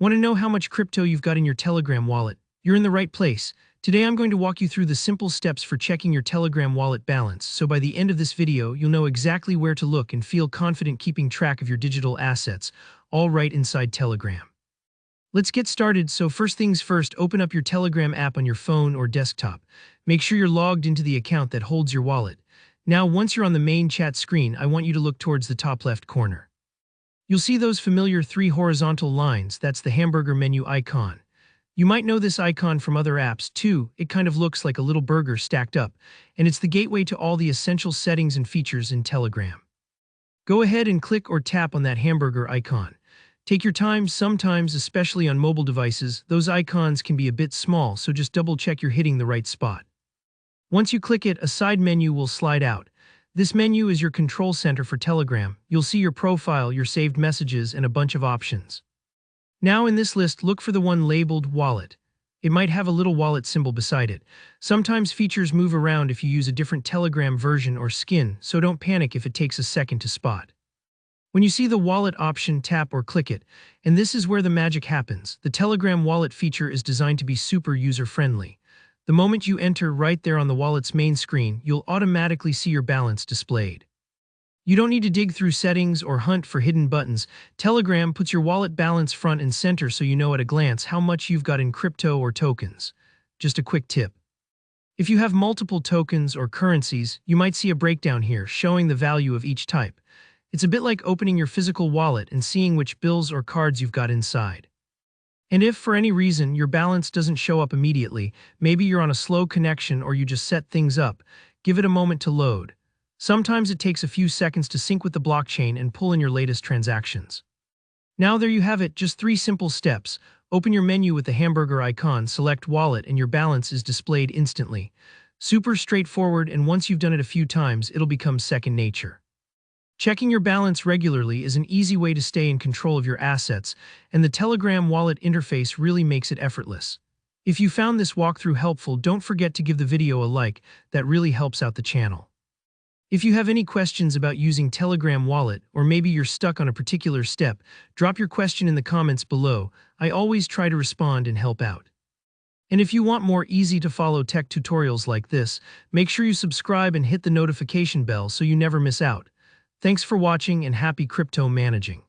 Want to know how much crypto you've got in your Telegram wallet? You're in the right place. Today I'm going to walk you through the simple steps for checking your Telegram wallet balance, so by the end of this video, you'll know exactly where to look and feel confident keeping track of your digital assets, all right inside Telegram. Let's get started. So first things first, open up your Telegram app on your phone or desktop. Make sure you're logged into the account that holds your wallet. Now, once you're on the main chat screen, I want you to look towards the top left corner. You'll see those familiar three horizontal lines. That's the hamburger menu icon. You might know this icon from other apps too. It kind of looks like a little burger stacked up, and it's the gateway to all the essential settings and features in Telegram. Go ahead and click or tap on that hamburger icon. Take your time. Sometimes, especially on mobile devices, those icons can be a bit small, so just double check you're hitting the right spot. Once you click it, a side menu will slide out. This menu is your control center for Telegram. You'll see your profile, your saved messages, and a bunch of options. Now in this list, look for the one labeled Wallet. It might have a little wallet symbol beside it. Sometimes features move around if you use a different Telegram version or skin, so don't panic if it takes a second to spot. When you see the Wallet option, tap or click it, and this is where the magic happens. The Telegram Wallet feature is designed to be super user-friendly. The moment you enter right there on the wallet's main screen, you'll automatically see your balance displayed. You don't need to dig through settings or hunt for hidden buttons. Telegram puts your wallet balance front and center so you know at a glance how much you've got in crypto or tokens. Just a quick tip. If you have multiple tokens or currencies, you might see a breakdown here showing the value of each type. It's a bit like opening your physical wallet and seeing which bills or cards you've got inside. And if, for any reason, your balance doesn't show up immediately, maybe you're on a slow connection or you just set things up, give it a moment to load. Sometimes it takes a few seconds to sync with the blockchain and pull in your latest transactions. Now there you have it, just 3 simple steps. Open your menu with the hamburger icon, select Wallet, and your balance is displayed instantly. Super straightforward, and once you've done it a few times, it'll become second nature. Checking your balance regularly is an easy way to stay in control of your assets, and the Telegram wallet interface really makes it effortless. If you found this walkthrough helpful, don't forget to give the video a like. That really helps out the channel. If you have any questions about using Telegram wallet, or maybe you're stuck on a particular step, drop your question in the comments below. I always try to respond and help out. And if you want more easy-to-follow tech tutorials like this, make sure you subscribe and hit the notification bell so you never miss out. Thanks for watching and happy crypto managing.